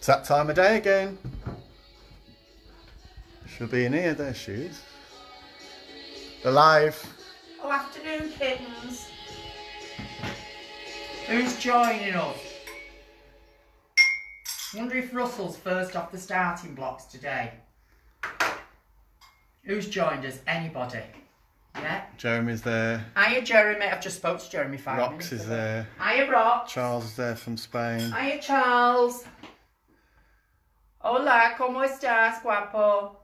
It's that time of day again. She'll be in here. There she is. Alive. Oh, afternoon, kittens. Who's joining us? Wonder if Russell's first off the starting blocks today. Who's joined us? Anybody? Yeah? Jeremy's there. Hiya, Jeremy. I've just spoke to Jeremy 5 minutes Rox is ago. there. Hiya, Rox. Charles is there from Spain. Hiya, Charles. Hola, ¿cómo estás, guapo?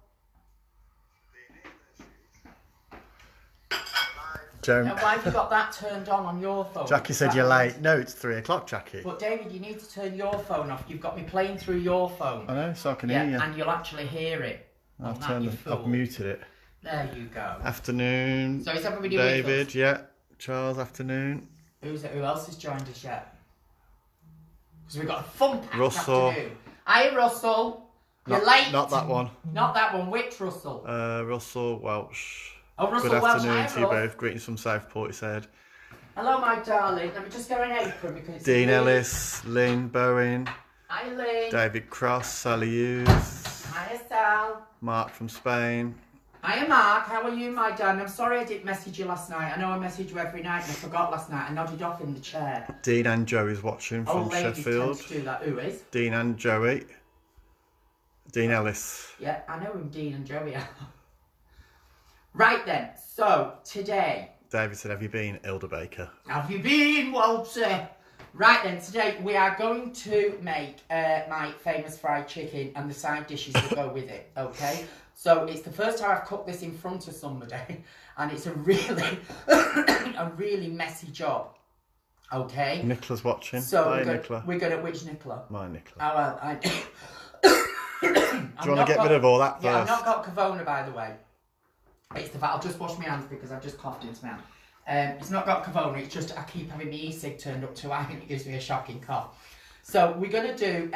Jeremy. Now, why have you got that turned on your phone? Jackie said you're late. No, it's 3 o'clock, Jackie. But David, you need to turn your phone off. You've got me playing through your phone. I know, so I can hear you. And you'll actually hear it. I've muted it. There you go. Afternoon. So is everybody David, with us? yeah. Charles, afternoon. Who else has joined us yet? Because we've got a fun packed Russell. afternoon. Hiya, Russell. You're late. Not that one. Not that one. Which Russell? Russell Welsh. Oh, Russell Good Welsh. afternoon Hiya, to you Russ. both. Greetings from Southport, he said. Hello, my darling. Let me just get an apron because it's Dean really... Ellis, Lynn Bowen, Hi, Lynn. David Cross, Sally Hughes, Hiya, Sal. Mark from Spain. Hiya, Mark. How are you, my darling? I'm sorry I didn't message you last night. I know I message you every night and I forgot last night. I nodded off in the chair. Dean and Joey's watching from Old ladies Sheffield. tend to do that. Who is? Dean and Joey. Dean Ellis. Yeah, I know who Dean and Joey are. Right then, so today... David said, have you been, Ilda Baker? Have you been, Walter? Right then, today we are going to make my famous fried chicken and the side dishes that go with it, okay? So it's the first time I've cooked this in front of somebody and it's a really, a really messy job, okay? Nicola's watching. So Hi, Nicola. we're good at which Nicola? My Nicola. Oh, well, Do you want to get rid of all that first? Yeah, I've not got Kavona, by the way. It's the fact I'll just wash my hands because I've just coughed into my hand. It's not got Kavona, it's just I keep having my e-cig turned up too high and it gives me a shocking cough. So we're going to do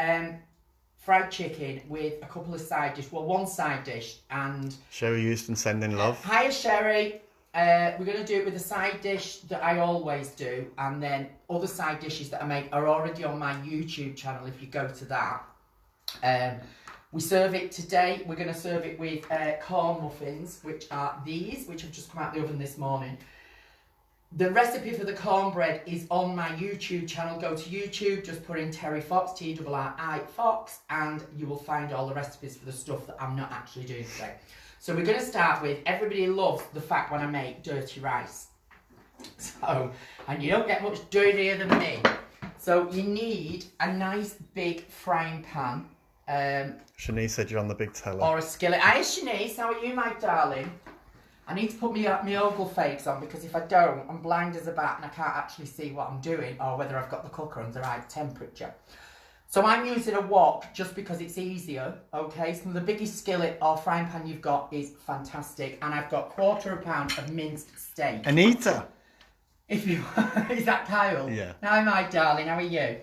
fried chicken with a couple of side dishes. Well, one side dish and... Sherry Houston sending love. Hiya, Sherry. We're going to do it with a side dish that I always do, and then other side dishes that I make are already on my YouTube channel if you go to that. We serve it today. We're going to serve it with corn muffins, which are these, which have just come out of the oven this morning. The recipe for the cornbread is on my YouTube channel. Go to YouTube, just put in Terri Fox, T-R-R-I Fox, and you will find all the recipes for the stuff that I'm not actually doing today. So we're going to start with, everybody loves the fact when I make dirty rice. So, and you don't get much dirtier than me. So you need a nice big frying pan. Shanice said you're on the big teller. Or a skillet. Hi Shanice, how are you, my darling? I need to put my oval fakes on because if I don't, I'm blind as a bat and I can't actually see what I'm doing or whether I've got the cooker on the right temperature. So I'm using a wok just because it's easier, okay? So the biggest skillet or frying pan you've got is fantastic. And I've got 1/4 pound of minced steak. Anita! If you... Is that Kyle? Yeah. Hi, my darling, how are you?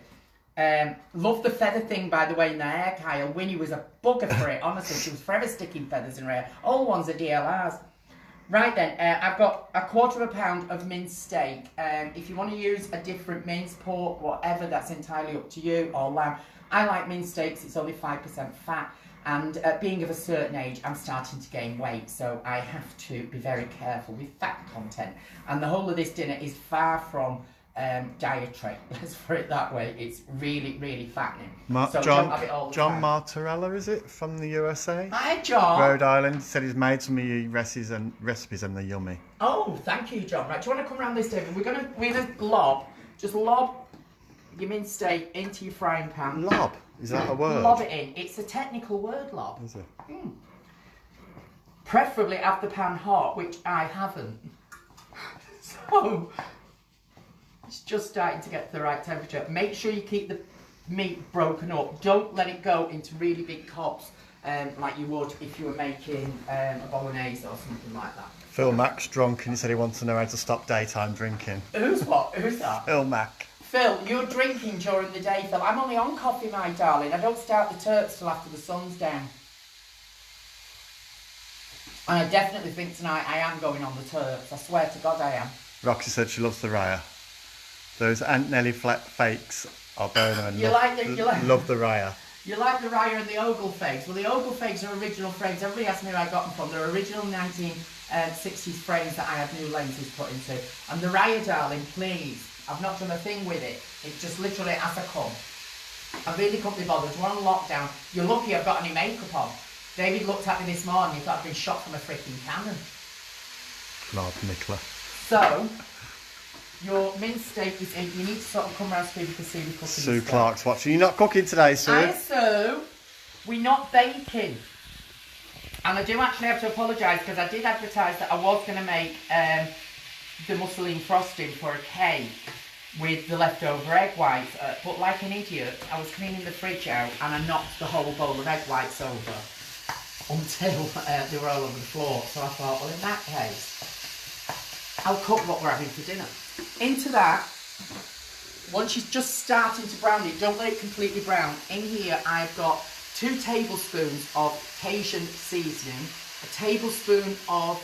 Love the feather thing, by the way, in the hair, Kyle. Winnie was a bugger for it, honestly. She was forever sticking feathers in her hair. All ones are DLRs. Right then, I've got a 1/4 pound of minced steak. If you want to use a different mince, pork, whatever, that's entirely up to you, or lamb. I like minced steaks, it's only 5% fat. And being of a certain age, I'm starting to gain weight, so I have to be very careful with fat content. And the whole of this dinner is far from dietary, let's put it that way. It's really, really fattening. So don't have it all the John time. Martorella, is it, from the USA? Hi, John. Rhode Island. He said he's made some of your recipes and they're yummy. Oh, thank you, John. Right, do you want to come around this table? We're gonna lob your minced steak into your frying pan. Lob? Is that a word? Lob it in. It's a technical word, lob. Is it? Preferably have the pan hot, which I haven't. So it's just starting to get to the right temperature. Make sure you keep the meat broken up. Don't let it go into really big cobs like you would if you were making a bolognese or something like that. Phil Mack's drunk and he said he wants to know how to stop daytime drinking. Who's what? Who's that? Phil Mack. Phil, you're drinking during the day, Phil. I'm only on coffee, my darling. I don't start the turps till after the sun's down. And I definitely think tonight I am going on the turps. I swear to God I am. Roxy said she loves the raya. Those Aunt Nelly fakes are burner and You like love the raya. You like the Raya and the Ogle Fakes? Well, the Ogle Fakes are original frames. Everybody asks me where I got them from. They're original 1960s frames that I had new lenses put into. And the Raya, darling, please. I've not done a thing with it. It just literally as I come. I really couldn't be bothered. We're on lockdown. You're lucky I've got any makeup on. David looked at me this morning. He thought I'd been shot from a freaking cannon. Lord Nicola. So, your minced steak is in. You need to sort of come round so people can see the cooking. Sue Clark's watching. You're not cooking today, Sue? Hi, Sue. We're not baking. And I do actually have to apologise because I did advertise that I was going to make the musseline frosting for a cake with the leftover egg whites. But like an idiot, I was cleaning the fridge out and I knocked the whole bowl of egg whites over until they were all over the floor. So I thought, well, in that case, I'll cook what we're having for dinner. Into that, once you're just starting to brown it, don't let it completely brown. In here, I've got 2 tablespoons of Cajun seasoning, a tablespoon of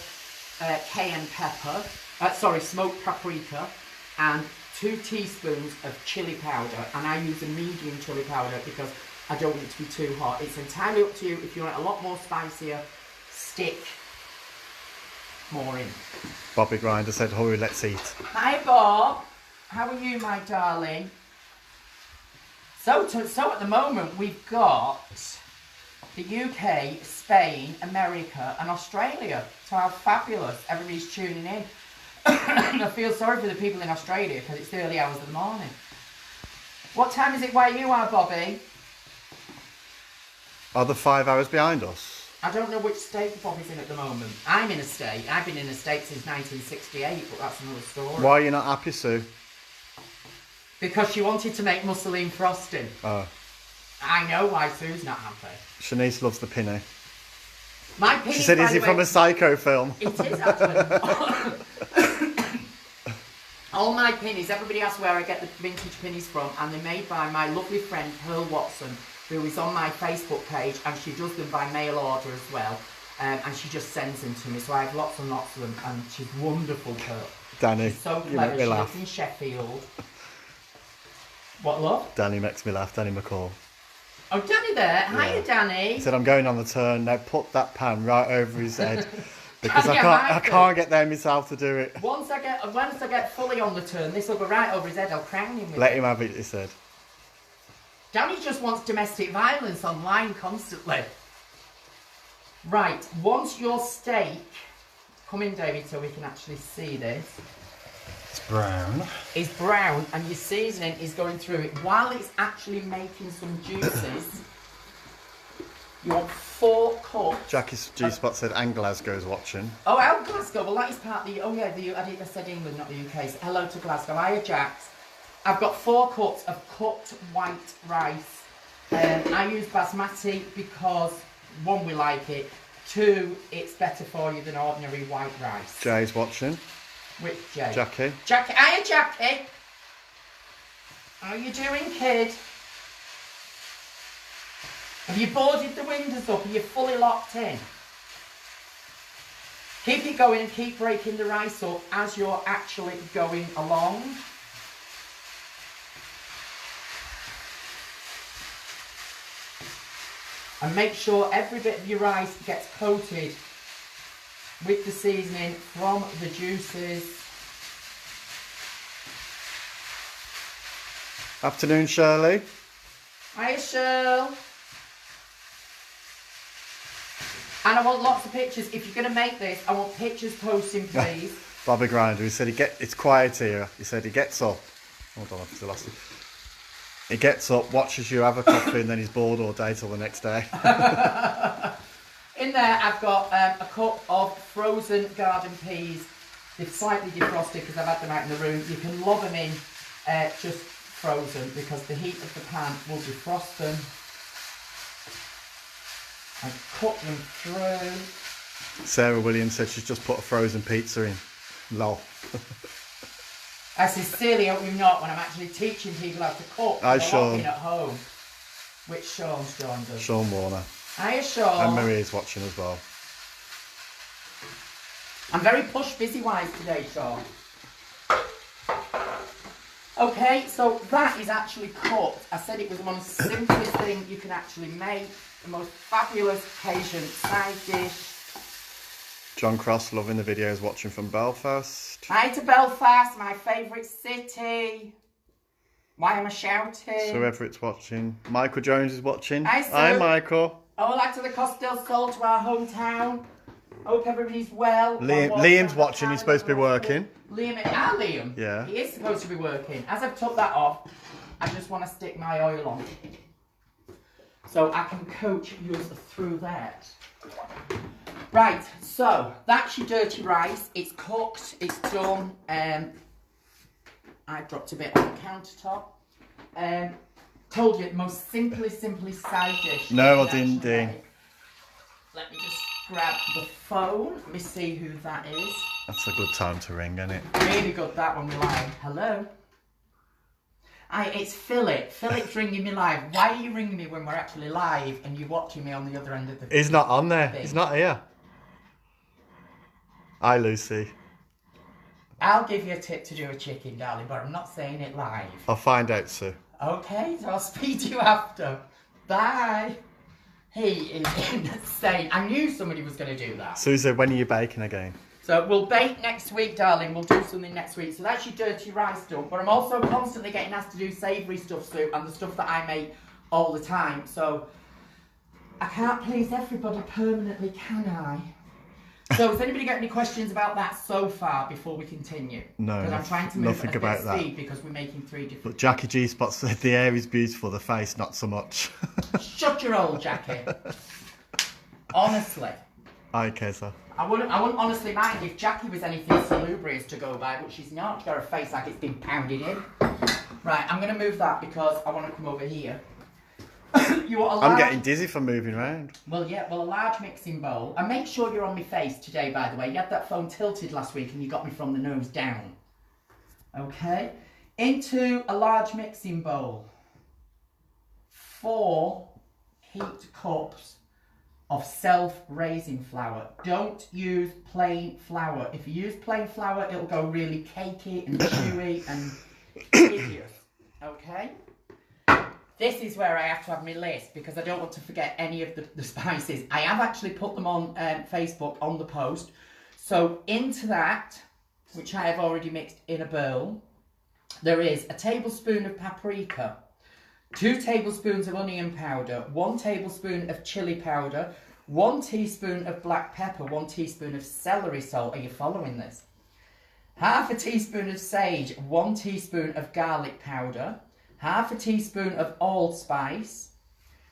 cayenne pepper, smoked paprika, and 2 teaspoons of chili powder. And I use a medium chili powder because I don't want it to be too hot. It's entirely up to you. If you want it a lot more spicier, stick more in. Bobby Grinder said, hurry, let's eat. Hi, Bob. How are you, my darling? So at the moment, we've got the UK, Spain, America, and Australia. So how fabulous. Everybody's tuning in. And I feel sorry for the people in Australia because it's the early hours of the morning. What time is it where you are, Bobby? Are the 5 hours behind us? I don't know which state Bobby's in at the moment. I'm in a state. I've been in a state since 1968, but that's another story. Why are you not happy, Sue? Because she wanted to make musseline frosting. Oh. I know why Sue's not happy. Shanice loves the pinny. My pinny, She said, is it from a Psycho film? It is, actually. All my pinnies, everybody asks where I get the vintage pinnies from, and they're made by my lovely friend Pearl Watson, who is on my Facebook page, and she does them by mail order as well, and she just sends them to me, so I have lots and lots of them, and she's wonderful, Pearl. Danny, she's so you clever. make me She laugh. lives in Sheffield. What, love? Danny makes me laugh, Danny McCall. Oh, Danny there. Yeah. Hiya, Danny. He said, I'm going on the turn, now put that pan right over his head. Because Danny, I can't get there myself to do it. Once I get fully on the turn, this will go right over his head. I'll crown him with Let it. him have it, he said. Danny just wants domestic violence online constantly. Right, once your steak, come in, David, so we can actually see this. It's brown. Is brown and your seasoning is going through it while it's actually making some juices. You want 4 cups. Jackie's G-Spot said, and Glasgow's watching. Oh, out Glasgow. Well, that is part of the. Oh, yeah, I said England, not the UK. So hello to Glasgow. Hiya, Jax. I've got 4 cups of cooked white rice. I use basmati because, 1, we like it. 2, it's better for you than ordinary white rice. Jay's watching. Which Jay? Jackie. Jackie. Hiya, Jackie. How you doing, kid? Have you boarded the windows up? Are you fully locked in? Keep it going and keep breaking the rice up as you're actually going along. And make sure every bit of your rice gets coated with the seasoning from the juices. Afternoon, Shirley. Hiya, Shirl. And I want lots of pictures. If you're going to make this, I want pictures posting, please. Bobby Grinder, he said it's quiet here. He said he gets up. Hold on, I've still lost it. He gets up, watches you have a coffee, and then he's bored all day till the next day. In there, I've got a cup of frozen garden peas. They've slightly defrosted because I've had them out in the room. You can lob them in just frozen because the heat of the pan will defrost them. And cut them through. Sarah Williams said she's just put a frozen pizza in. Lol. I sincerely hope you're not when I'm actually teaching people how to cook. Hi, They're Sean. working at home. Which Sean does? Sean Warner. Hiya, Sean. And Marie's watching as well. I'm very push busy wise today, Sean. Okay, so that is actually cooked. I said it was the most simplest thing you can actually make. The most fabulous Cajun side dish. John Cross loving the videos, watching from Belfast. Hi to Belfast, my favourite city. Why am I shouting? So whoever it's watching. Michael Jones is watching. Hi, Sue. Hi, Michael. Hola to the Costa del Sol, to our hometown. Hope everybody's well. Liam's watching, he's supposed to be working. Liam? Yeah. He is supposed to be working. As I've took that off, I just want to stick my oil on. So I can coach you through that. Right, so that's your dirty rice. It's cooked, it's done. I dropped a bit on the countertop. Told you, the most simplest side dish. No, I didn't, Dean. Let me just grab the phone. Let me see who that is. That's a good time to ring, isn't it? Really good, that when we're live. Hello? It's Philip. Philip's ringing me live. Why are you ringing me when we're actually live and you're watching me on the other end of the He's not on there. thing? He's not here. Hi, Lucy. I'll give you a tip to do a chicken, darling, but I'm not saying it live. I'll find out, Sue. Okay, so I'll speak to you after. Bye. He is insane. I knew somebody was going to do that. Susie, when are you baking again? So we'll bake next week, darling. We'll do something next week. So that's your dirty rice stuff. But I'm also constantly getting asked to do savoury stuff, Sue, and the stuff that I make all the time. So I can't please everybody permanently, can I? So has anybody got any questions about that so far before we continue? No, because I'm trying to move nothing at a about bit of that. speed because we're making 3 different. But Jackie G Spot said the hair is beautiful, the face not so much. Shut your old Jackie. Honestly. Okay, sir. I wouldn't honestly mind if Jackie was anything salubrious to go by, but she's not. She's got her face like it's been pounded in. Right, I'm going to move that because I want to come over here. You want a large... I'm getting dizzy from moving around. Well, yeah, a large mixing bowl. And make sure you're on my face today, by the way. You had that phone tilted last week and you got me from the nose down. Okay. Into a large mixing bowl. 4 heaped cups of self-raising flour. Don't use plain flour. If you use plain flour, it'll go really cakey and chewy and hideous. Okay? This is where I have to have my list because I don't want to forget any of the spices. I have actually put them on Facebook on the post. So into that, which I have already mixed in a bowl, there is a tablespoon of paprika, 2 tablespoons of onion powder, 1 tablespoon of chili powder, 1 teaspoon of black pepper, 1 teaspoon of celery salt. Are you following this? Half a teaspoon of sage, 1 teaspoon of garlic powder, half a teaspoon of allspice,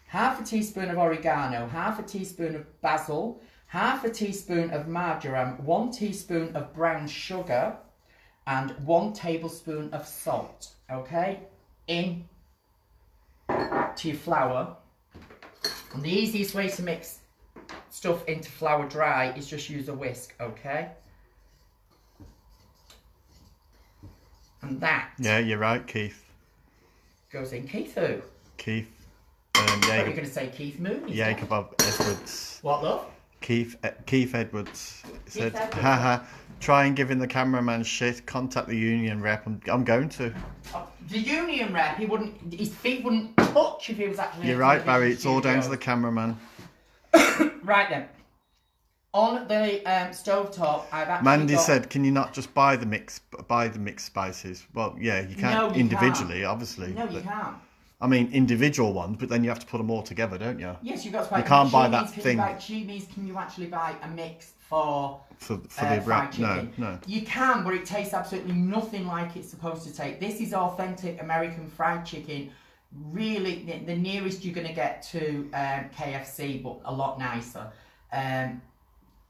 half a teaspoon of oregano, half a teaspoon of basil, half a teaspoon of marjoram, 1 teaspoon of brown sugar, and 1 tablespoon of salt. Okay? In to your flour. And the easiest way to mix stuff into flour dry is just use a whisk, okay? And that... Yeah, you're right, Keith. Goes in. Keith who? Keith. What are you Jacob, going to say? Keith Moon? Jacob Edwards. What, love? Keith Edwards said, Edwards. haha, try and giving the cameraman shit, contact the union rep. I'm going to. Oh, the union rep, his feet wouldn't touch if he was actually... You're right, Barry, it's all down to the cameraman. Right then. On the stovetop, I've actually Mandy got... said, can you not just buy the mixed spices? Well, yeah, you can't No, you individually, can't. obviously. No, you can't. I mean, individual ones, but then you have to put them all together, don't you? Yes, you've got to buy... You can't buy She that means, thing. She means, can you actually buy a mix for For the fried wrap? No, chicken? no. You can, but it tastes absolutely nothing like it's supposed to taste. This is authentic American fried chicken. Really, the nearest you're going to get to KFC, but a lot nicer.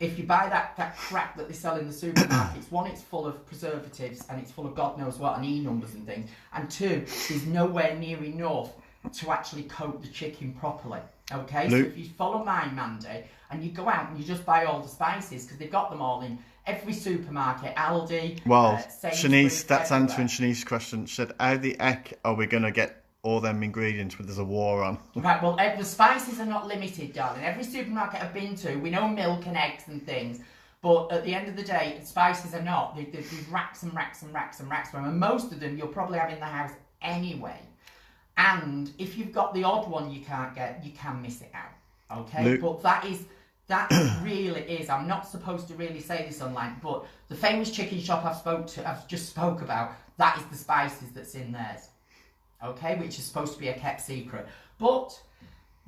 If you buy that crap that they sell in the supermarkets, 1, it's full of preservatives and it's full of God knows what and E numbers and things. And 2, there's nowhere near enough to actually coat the chicken properly. Okay, Luke. so if you follow mine, Mandy, and you go out and you just buy all the spices because they've got them all in every supermarket, Aldi. Well, Sainsbury's, Shanice, that's everywhere. answering Shanice's question. She said, how the heck are we going to get all them ingredients when there's a war on? Right, well, the spices are not limited, darling. Every supermarket I've been to, we know milk and eggs and things, But at the end of the day, spices are not. There's racks and racks and racks and racks of them, and most of them you'll probably have in the house anyway. And if you've got the odd one you can't get, you can miss it out. Okay, but that really is. I'm not supposed to really say this online, but the famous chicken shop I've just spoke about, that is the spices that's in theirs. Okay, which is supposed to be a kept secret. But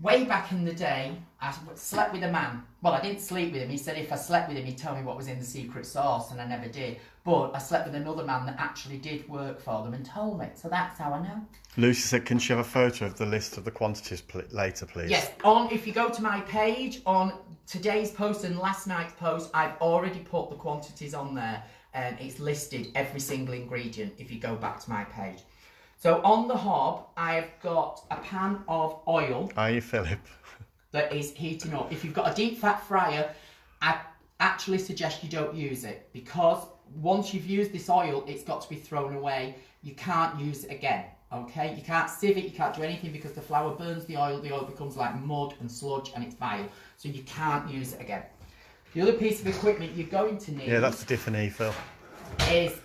way back in the day, I slept with a man. Well, I didn't sleep with him. He said if I slept with him, he'd tell me what was in the secret sauce, and I never did. But I slept with another man that actually did work for them and told me. So that's how I know. Lucy said, can she have a photo of the list of the quantities later, please? Yes. If you go to my page, on today's post and last night's post, I've already put the quantities on there. And it's listed every single ingredient if you go back to my page. So on the hob, I've got a pan of oil. Are you, Philip? That is heating up. If you've got a deep fat fryer, I actually suggest you don't use it, because once you've used this oil, it's got to be thrown away. You can't use it again, okay? You can't sieve it, you can't do anything, because the flour burns the oil becomes like mud and sludge and it's vile. So you can't use it again. The other piece of equipment you're going to need... Yeah, that's the Tiffany, Phil. ...is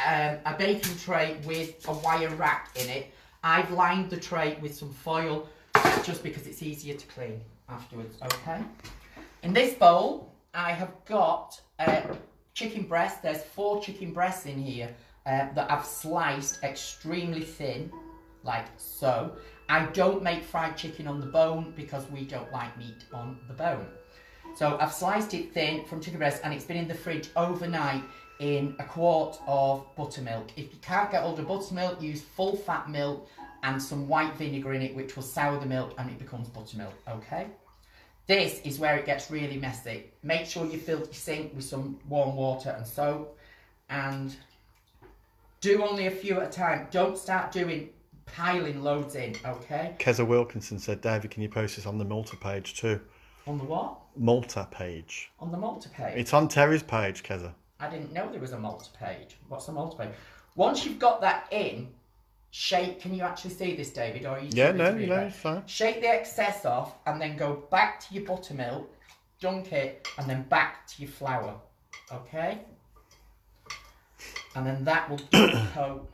a baking tray with a wire rack in it. I've lined the tray with some foil just because it's easier to clean afterwards, okay? In this bowl, I have got chicken breast. There's 4 chicken breasts in here that I've sliced extremely thin, like so. I don't make fried chicken on the bone because we don't like meat on the bone. So I've sliced it thin from chicken breast, and it's been in the fridge overnight in a quart of buttermilk. If you can't get hold of buttermilk, use full fat milk and some white vinegar in it, which will sour the milk and it becomes buttermilk, okay? This is where it gets really messy. Make sure you fill your sink with some warm water and soap, and do only a few at a time. Don't start piling loads in, okay? Keza Wilkinson said, David, can you post this on the Malta page too? On the what? Malta page. On the Malta page? It's on Terry's page, Keza. I didn't know there was a Malta page. What's a Malta page? Once you've got that in, shake. Can you actually see this, David? Or are you it's fine. Shake the excess off and then go back to your buttermilk, dunk it, and then back to your flour. Okay? And then that will coat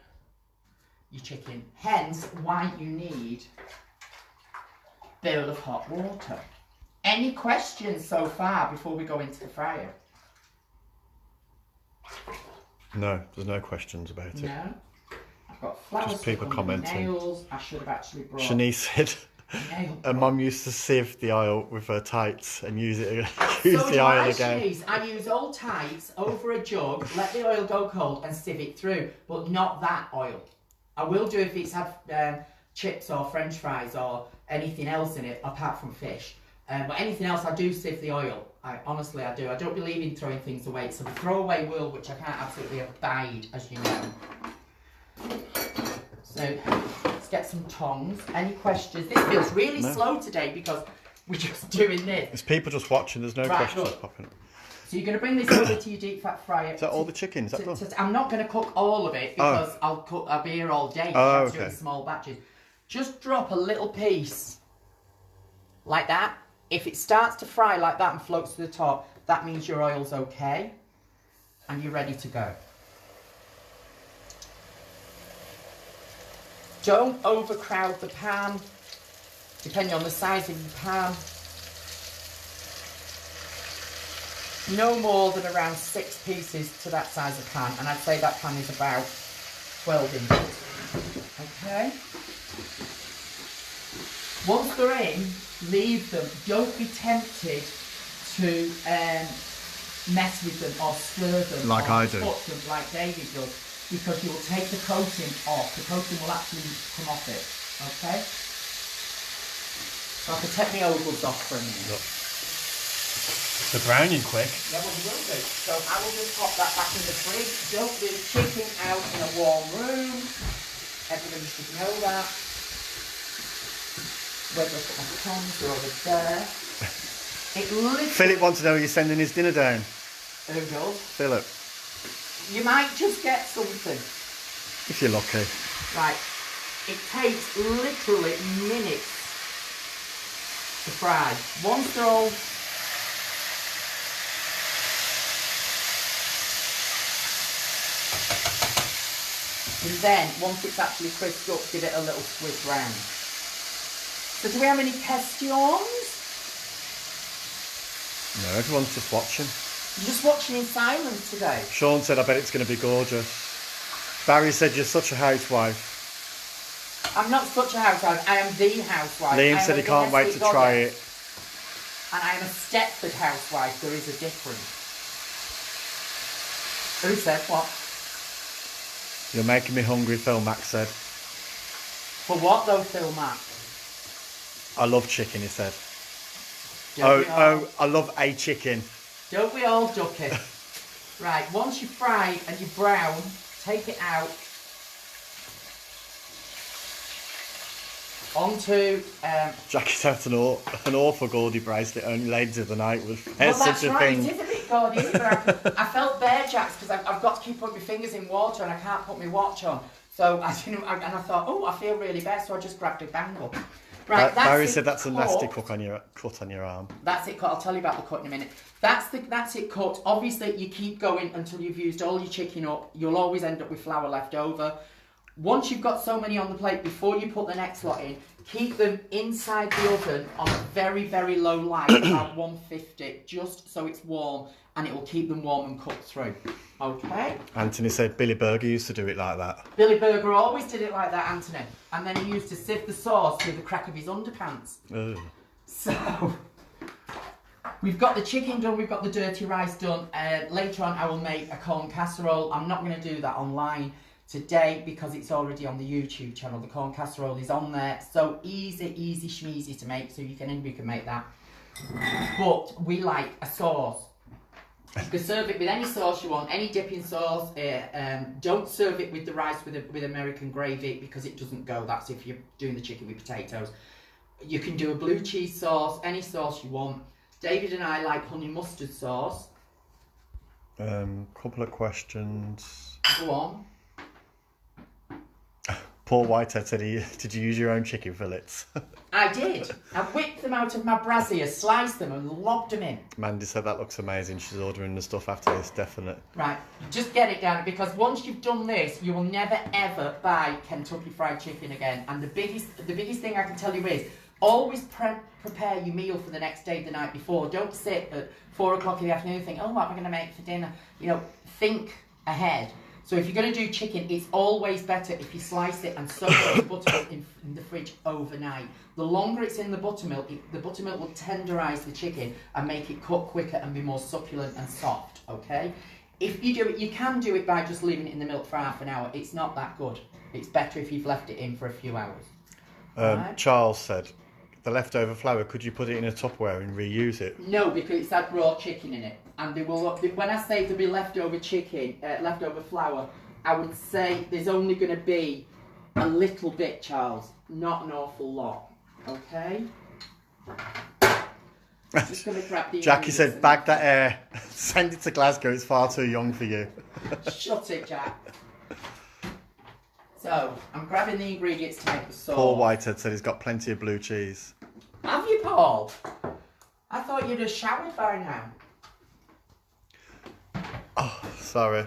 your chicken. Hence why you need a bowl of hot water. Any questions so far before we go into the fryer? No, there's no questions about it. No? I've got flowers. Just people commenting. Nails. I should have actually brought... Shanice said, her mum used to sieve the oil with her tights and use the oil again. I use old tights over a jug, let the oil go cold and sieve it through, but not that oil. I will do if it's had chips or french fries or anything else in it apart from fish. But anything else, I do sieve the oil. Honestly, I do. I don't believe in throwing things away. It's a throwaway world, which I can't absolutely abide, as you know. So, let's get some tongs. Any questions? This feels really slow today because we're just doing this. There's people just watching. There's no questions popping up. So you're going to bring this over to your deep fat fryer. Is that all the chicken? Is that done? I'm not going to cook all of it because I'll be here all day. Oh, okay. Do it in small batches. Just drop a little piece like that. If it starts to fry like that and floats to the top, that means your oil's okay and you're ready to go. Don't overcrowd the pan, depending on the size of your pan. No more than around 6 pieces to that size of pan, and I'd say that pan is about 12 inches. Okay? Once they're in, leave them. Don't be tempted to mess with them or stir them like or I do. touch them like David does, because you'll take the coating off. The coating will actually come off it. Okay? So I can take my ogles off for a minute. Look. They're browning quick. Yeah, well, we will do. So I will just pop that back in the fridge. Don't leave chicken out in a warm room. Everybody should know that. Whether I put my tongs over there. It literally... Philip wants to know you're sending his dinner down. Who does? Philip. You might just get something. If you're lucky. Right. It takes literally minutes to fry. Once they're all And then, once it's actually crisped up, give it a little swish round. So do we have any questions? No, everyone's just watching. You're just watching in silence today. Sean said, I bet it's going to be gorgeous. Barry said, you're such a housewife. I'm not such a housewife, I am the housewife. Liam said he can't wait to try it. And I am a Stepford housewife, there is a difference. Who said what? You're making me hungry, Phil Max said. For what though, Phil Mac? I love chicken, he said. Don't I love a chicken. Don't we all, Ducky? Right, once you've fried and you're brown, take it out. Onto... Jackie's had an awful Goldie bracelet only ladies of the night was well, such that's a right, thing. it is a bit gaudy, isn't it? But I felt bare jacks because I've got to keep putting my fingers in water and I can't put my watch on. So I didn't, and I thought, oh, I feel really bare, so I just grabbed a bangle. Right, Barry said that's a nasty cut on your arm. That's it cut. I'll tell you about the cut in a minute. That's it cut. Obviously, you keep going until you've used all your chicken up. You'll always end up with flour left over. Once you've got so many on the plate, before you put the next lot in, keep them inside the oven on a very, very low light, about 150, just so it's warm, and it will keep them warm and cooked through. Okay? Anthony said Billy Burger used to do it like that. Billy Burger always did it like that, Anthony. And then he used to sieve the sauce through the crack of his underpants. Ugh. So, we've got the chicken done, we've got the dirty rice done. Later on I will make a corn casserole. I'm not going to do that online today because it's already on the YouTube channel. The corn casserole is on there. So easy schmeezy to make, so you can make that. But we like a sauce. You can serve it with any sauce you want, any dipping sauce. Don't serve it with the rice with American gravy because it doesn't go. That's if you're doing the chicken with potatoes. You can do a blue cheese sauce, any sauce you want. David and I like honey mustard sauce. Couple of questions. Go on. Paul Whitehead said, did you use your own chicken fillets? I did. I whipped them out of my brassiere, sliced them and lobbed them in. Mandy said that looks amazing. She's ordering the stuff after this, definite. Right, just get it down because once you've done this, you will never ever buy Kentucky Fried Chicken again. And the biggest thing I can tell you is always prepare your meal for the next day, the night before. Don't sit at 4 o'clock in the afternoon and think, oh, what am I going to make for dinner? You know, think ahead. So if you're going to do chicken, it's always better if you slice it and soak it in buttermilk in the fridge overnight. The longer it's in the buttermilk will tenderise the chicken and make it cook quicker and be more succulent and soft, okay? If you do it, you can do it by just leaving it in the milk for half an hour. It's not that good. It's better if you've left it in for a few hours. Right? Charles said, the leftover flour, could you put it in a Tupperware and reuse it? No, because it's had raw chicken in it. And they will. When I say there'll be leftover chicken, leftover flour, I would say there's only going to be a little bit, Charles. Not an awful lot. Okay? I'm just going to grab the Jackie said, bag that air. Send it to Glasgow. It's far too young for you. Shut it, Jack. So, I'm grabbing the ingredients to make the sauce. Paul Whitehead said he's got plenty of blue cheese. Have you, Paul? I thought you'd have showered by now. Oh, sorry.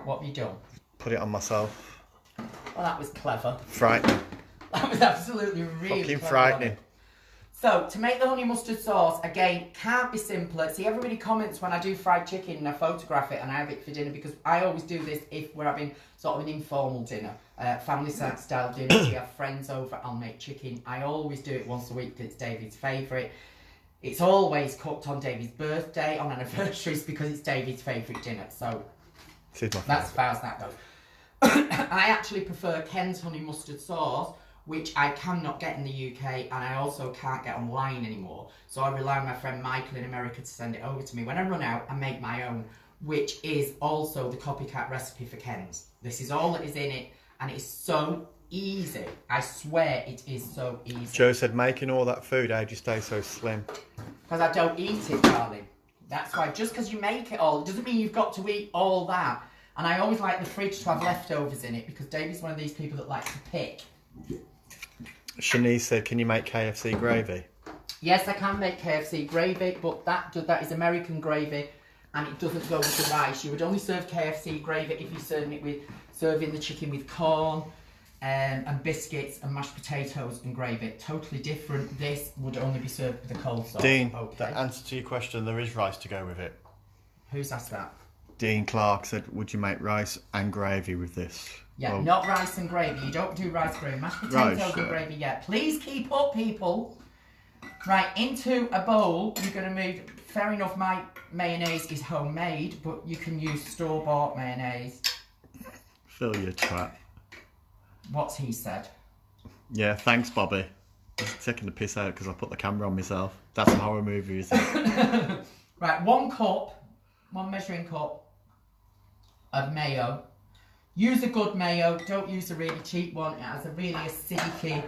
What have you done? Put it on myself. Well, that was clever. Frightening. That was absolutely really Fucking clever. frightening. So, to make the honey mustard sauce, again, can't be simpler. See, everybody comments when I do fried chicken and I photograph it and I have it for dinner because I always do this if we're having sort of an informal dinner, family style dinner. We have friends over, I'll make chicken. I always do it once a week because it's David's favourite. It's always cooked on David's birthday, on anniversaries, because it's David's favourite dinner. So, that's as far as that goes. I actually prefer Ken's honey mustard sauce, which I cannot get in the UK, and I also can't get online anymore. So I rely on my friend Michael in America to send it over to me. When I run out, I make my own, which is also the copycat recipe for Ken's. This is all that is in it, and it's so easy. I swear it is so easy. Joe said, making all that food, how'd you stay so slim? Because I don't eat it, darling. That's why. Just because you make it all, doesn't mean you've got to eat all that. And I always like the fridge to have leftovers in it, because David's one of these people that likes to pick. Shanice said, can you make KFC gravy? Yes, I can make KFC gravy, but that is American gravy. and it doesn't go with the rice. You would only serve KFC gravy if you're serving the chicken with corn and biscuits and mashed potatoes and gravy. Totally different. This would only be served with a coleslaw. Dean, okay. the answer to your question, there is rice to go with it. Who's asked that? Dean Clark said, would you make rice and gravy with this? Yeah, well, not rice and gravy. You don't do rice gravy. Mashed potatoes and gravy, yeah. Please keep up, people. Right, into a bowl, you're going to move... Fair enough, my mayonnaise is homemade, but you can use store-bought mayonnaise. Fill your trap. What's he said? Yeah, thanks, Bobby. He's taking the piss out because I put the camera on myself. That's a horror movie, isn't it? Right, 1 cup, 1 measuring cup of mayo. Use a good mayo. Don't use a really cheap one. It has a really acidic,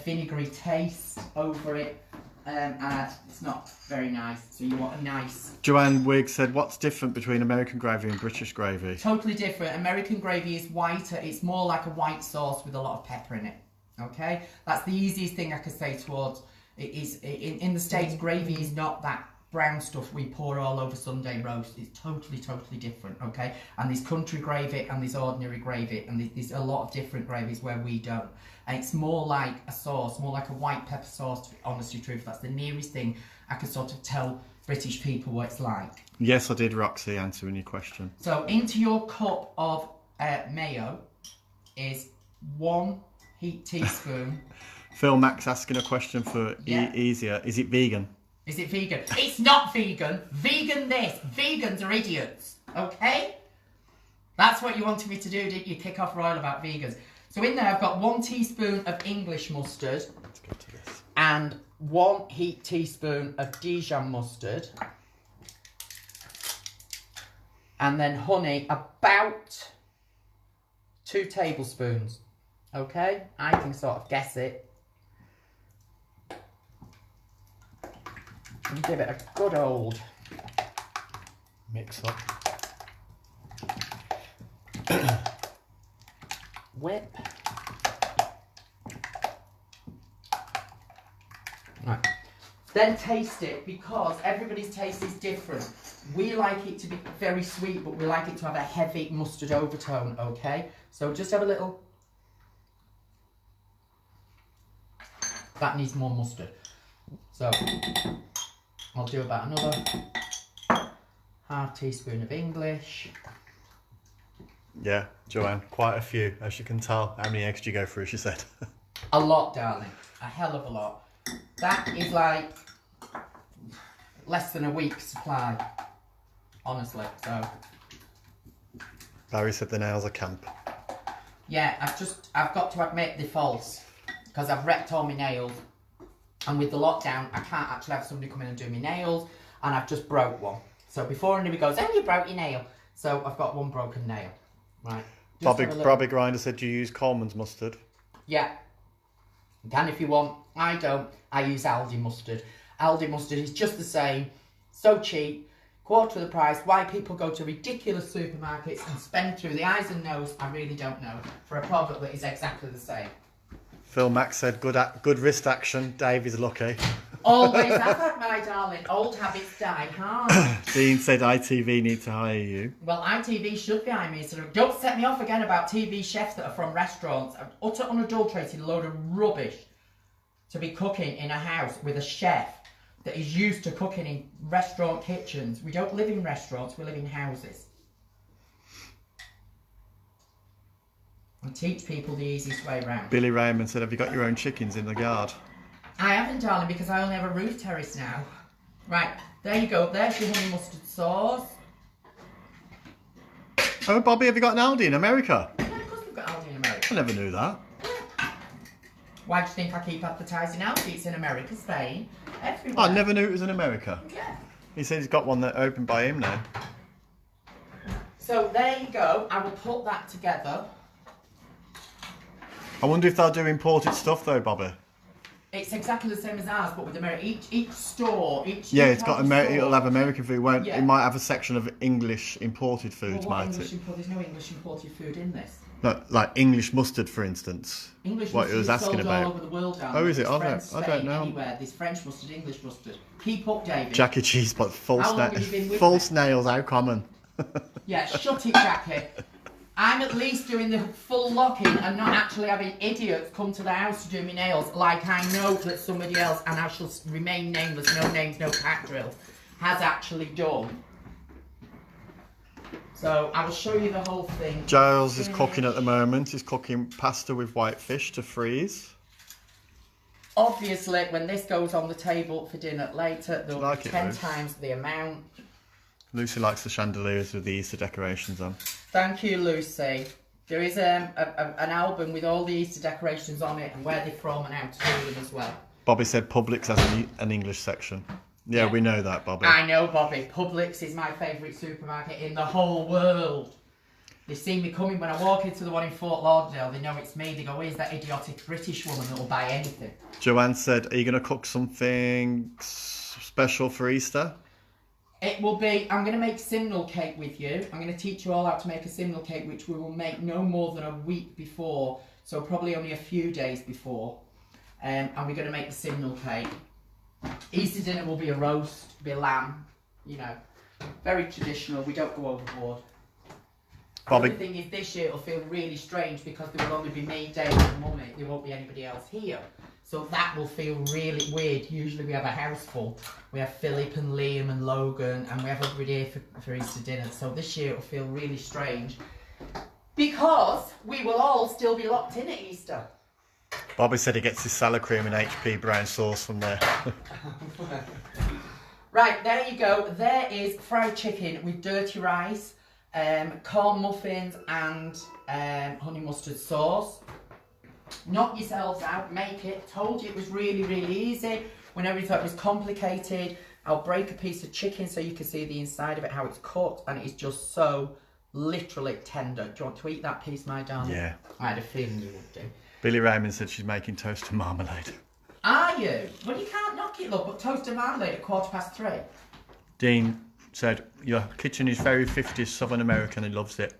vinegary taste over it. And it's not very nice, so you want a nice... Joanne Wigg said, what's different between American gravy and British gravy? Totally different. American gravy is whiter. It's more like a white sauce with a lot of pepper in it. Okay? That's the easiest thing I could say towards... It is in the States, gravy is not that brown stuff we pour all over Sunday roast. It's totally, totally different, okay? And there's country gravy and there's ordinary gravy, and there's a lot of different gravies where we don't. And it's more like a sauce, more like a white pepper sauce, to be honest with you, truth. That's the nearest thing I can sort of tell British people what it's like. Yes, I did, Roxy, answering your question. So into your cup of mayo is 1 heaped teaspoon. Phil Max asking a question for easier. Is it vegan? Is it vegan? It's not vegan. Vegan this. Vegans are idiots. Okay? That's what you wanted me to do, didn't you? Kick off royal about vegans. So in there I've got 1 teaspoon of English mustard. Let's go to this. And 1 heaped teaspoon of Dijon mustard. And then honey, about 2 tablespoons. Okay? I can sort of guess it. And give it a good old mix up. Whip. Right. Then taste it, because everybody's taste is different. We like it to be very sweet, but we like it to have a heavy mustard overtone, okay? So just have a little... That needs more mustard. So I'll do about another ½ teaspoon of English. Yeah, Joanne, quite a few, as you can tell. How many eggs do you go through, she said? A lot, darling. A hell of a lot. That is like less than a week's supply, honestly. So Barry said the nails are camp. yeah, I've got to admit they're false, because I've wrecked all my nails, and with the lockdown I can't actually have somebody come in and do my nails, and I've just broke one. So before anybody goes, oh, you broke your nail, so I've got 1 broken nail. Right. Bobby Grinder said, do you use Coleman's mustard? Yeah. You can if you want. I don't. I use Aldi mustard. Aldi mustard is just the same. So cheap. Quarter of the price. Why people go to ridiculous supermarkets and spend through the eyes and nose, I really don't know. For a product that is exactly the same. Phil Max said, good wrist action. Dave is lucky. Always have had, my darling. Old habits die hard. Dean said ITV need to hire you. Well, ITV should be hiring me. So don't set me off again about TV chefs that are from restaurants. Utter unadulterated load of rubbish to be cooking in a house with a chef that is used to cooking in restaurant kitchens. We don't live in restaurants, we live in houses. And teach people the easiest way around. Billy Raymond said, have you got your own chickens in the yard? I haven't, darling, because I only have a roof terrace now. Right, there you go. There's your honey mustard sauce. Oh, Bobby, have you got an Aldi in America? Yeah, of course we've got Aldi in America. I never knew that. Why do you think I keep advertising Aldi? It's in America, Spain, everywhere. I never knew it was in America. Yeah. He said he's got one that opened by him now. So there you go. I will put that together. I wonder if they'll do imported stuff though, Bobby. It's exactly the same as ours, but with America. Each store, yeah, it's got it'll have American food. It Yeah. might have a section of English imported foods, Well, might it? There's no English imported food in this. Not like English mustard, for instance. English What mustard he was is asking sold about. all over the world now. Oh, is it? There's I France, don't Spain, know. anywhere. There's French mustard, English mustard. Keep up, David. Jackie cheese, but How long have you been with false me? nails, how common. Yeah, shut it, Jackie. I'm at least doing the full locking and not actually having idiots come to the house to do my nails like I know that somebody else, and I shall remain nameless, no names, no pack drill, has actually done. So I will show you the whole thing. Giles is cooking at the moment. He's cooking pasta with white fish to freeze. Obviously, when this goes on the table for dinner later, there'll Like be it, 10 Ruth? times the amount. Lucy likes the chandeliers with the Easter decorations on. Thank you, Lucy. There is an album with all the Easter decorations on it and where they're from and how to do them as well. Bobby said Publix has an English section. Yeah, we know that, Bobby. I know, Bobby. Publix is my favourite supermarket in the whole world. They see me coming when I walk into the one in Fort Lauderdale. They know it's me. They go, where's that idiotic British woman that will buy anything? Joanne said, are you going to cook something special for Easter? It will be, I'm going to make simnel cake with you. I'm going to teach you all how to make a simnel cake, which we will make no more than a week before. So probably only a few days before. And we're going to make the simnel cake. Easter dinner will be a roast, be a lamb, you know, very traditional. We don't go overboard. Bobby. The other thing is this year it'll feel really strange because there will only be me, Dave and Mummy. There won't be anybody else here. So that will feel really weird. Usually we have a house full. We have Philip and Liam and Logan and we have everybody here for Easter dinner. So this year it'll feel really strange because we will all still be locked in at Easter. Bobby said he gets his salad cream and HP brown sauce from there. Right, there you go. There is fried chicken with dirty rice, corn muffins and honey mustard sauce. Knock yourselves out, make it. Told you it was really, really easy. When everybody thought it was complicated, I'll break a piece of chicken so you can see the inside of it, how it's cooked, and it's just so literally tender. Do you want to eat that piece, my darling? Yeah. I had a feeling you would do. Billy Raymond said she's making toast and marmalade. Are you? Well, you can't knock it, look, but toast and marmalade at 3:15. Dean said, your kitchen is very 50s Southern American, he loves it.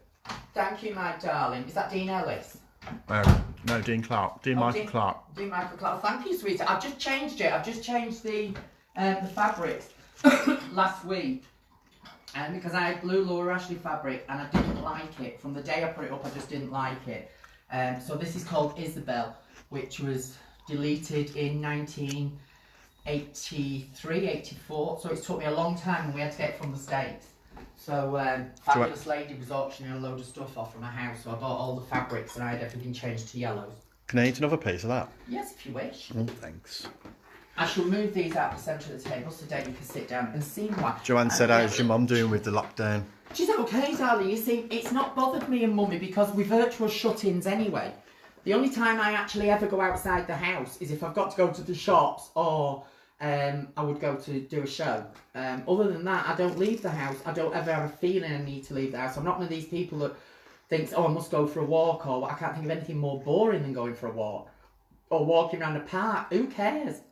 Thank you, my darling. Is that Dean Ellis? No, Dean Clark. Michael Clark. Dean Michael Clark. Thank you, sweetheart. I've just changed it. I've just changed the fabrics last week. Because I had blue Laura Ashley fabric and I didn't like it. From the day I put it up, I just didn't like it. So this is called Isabel, which was deleted in 1983, 84. So it took me a long time and we had to get it from the States. So Fabulous Lady was auctioning a load of stuff off from her house, so I bought all the fabrics and I had everything changed to yellows. Can I eat another piece of that? Yes, if you wish. Oh, thanks. I shall move these out the centre of the table so Dave, you can sit down and see one. Joanne said, how's your mum doing with the lockdown? She's okay, darling. You see, it's not bothered me and Mummy because we're virtual shut-ins anyway. The only time I actually ever go outside the house is if I've got to go to the shops or I would go to do a show. Other than that, I don't leave the house. I don't ever have a feeling I need to leave the house. I'm not one of these people that thinks, oh, I must go for a walk, or I can't think of anything more boring than going for a walk. Or walking around a park. Who cares?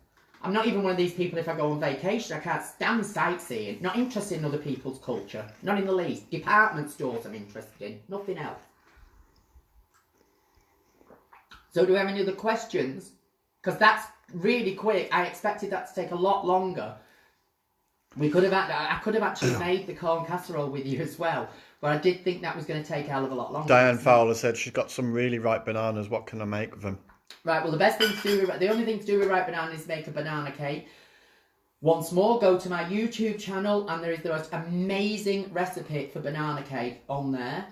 I'm not even one of these people, if I go on vacation, I can't stand sightseeing. Not interested in other people's culture. Not in the least. Department stores I'm interested in. Nothing else. So do we have any other questions? Because that's really quick. I expected that to take a lot longer. I could have actually made the corn casserole with you as well, but I did think that was going to take a hell of a lot longer. Diane Fowler said she's got some really ripe bananas. What can I make with them? Right, well, the only thing to do with ripe banana is make a banana cake. Once more, go to my YouTube channel and there is the most amazing recipe for banana cake on there.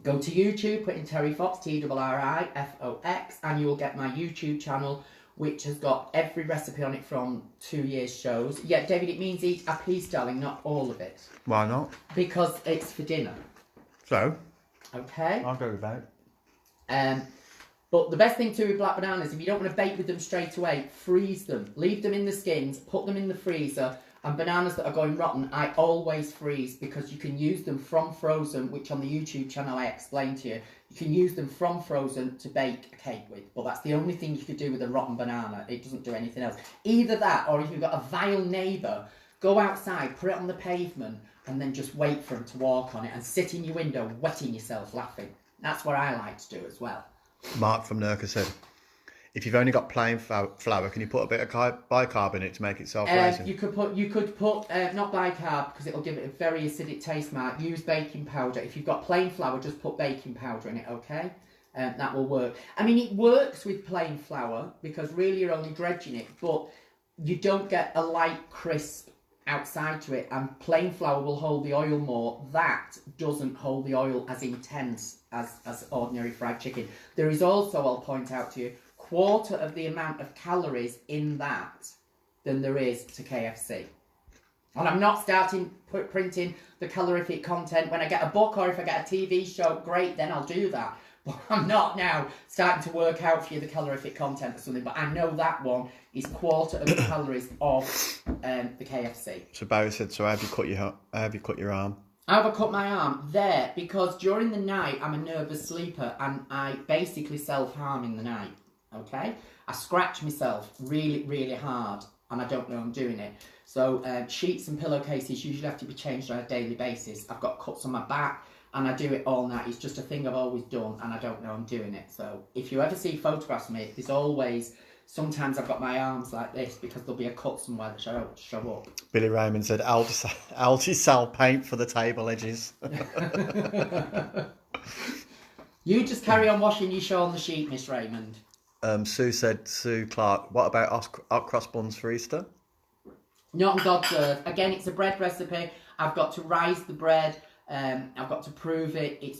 Go to YouTube, put in Terri Fox, TRRIFOX, and you will get my YouTube channel, which has got every recipe on it from 2 years' shows. Yeah, David, it means eat a piece, darling, not all of it. Why not? Because it's for dinner. So? Okay. I'll go with that. But the best thing to do with black bananas, if you don't want to bake with them straight away, freeze them. Leave them in the skins, put them in the freezer. And bananas that are going rotten, I always freeze because you can use them from frozen, which on the YouTube channel I explained to you. You can use them from frozen to bake a cake with. But that's the only thing you could do with a rotten banana. It doesn't do anything else. Either that, or if you've got a vile neighbour, go outside, put it on the pavement, and then just wait for them to walk on it and sit in your window wetting yourself laughing. That's what I like to do as well. Mark from Nurka said, if you've only got plain flour, can you put a bit of bicarb in it to make it self-raising? You could put not bicarb because it'll give it a very acidic taste, Mark. Use baking powder. If you've got plain flour, just put baking powder in it, okay? That will work. I mean, it works with plain flour because really you're only dredging it, but you don't get a light crisp outside to it, and plain flour will hold the oil more. That doesn't hold the oil as intense as ordinary fried chicken. There is also, I'll point out to you, quarter of the amount of calories in that than there is to KFC. And I'm not starting printing the calorific content. When I get a book or if I get a TV show, great, then I'll do that. But I'm not now starting to work out for you the calorific content or something. But I know that one is quarter of the calories of the KFC. So Barry said, so how have you cut your arm? How have I cut my arm? There, because during the night I'm a nervous sleeper and I basically self-harm in the night. Okay, I scratch myself really, really hard and I don't know I'm doing it. So sheets and pillowcases usually have to be changed on a daily basis. I've got cuts on my back and I do it all night. It's just a thing I've always done and I don't know I'm doing it. So if you ever see photographs of me, there's always, sometimes I've got my arms like this because there'll be a cut somewhere that show up. Billy Raymond said, Aldi sell paint for the table edges. You just carry on washing your shawl on the sheet, Miss Raymond. Sue Clark, what about hot cross buns for Easter? Not on God's earth. Again, it's a bread recipe. I've got to rise the bread. I've got to prove it. It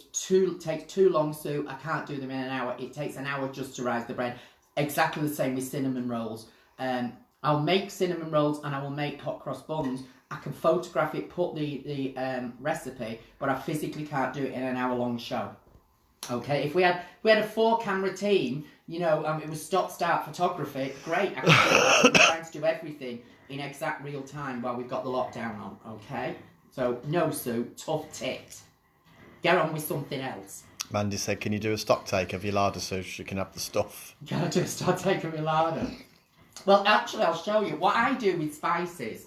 takes too long, Sue. I can't do them in an hour. It takes an hour just to rise the bread. Exactly the same with cinnamon rolls. I'll make cinnamon rolls and I will make hot cross buns. I can photograph it, put the recipe, but I physically can't do it in an hour-long show. Okay, if we had a 4-camera team, you know, it was stop-start photography, great. I could do that. We're trying to do everything in exact real time while we've got the lockdown on, okay? So, no, Sue, tough tit. Get on with something else. Mandy said, can you do a stock take of your larder so she can have the stuff? Can I do a stock take of your larder? Well, actually, I'll show you. What I do with spices.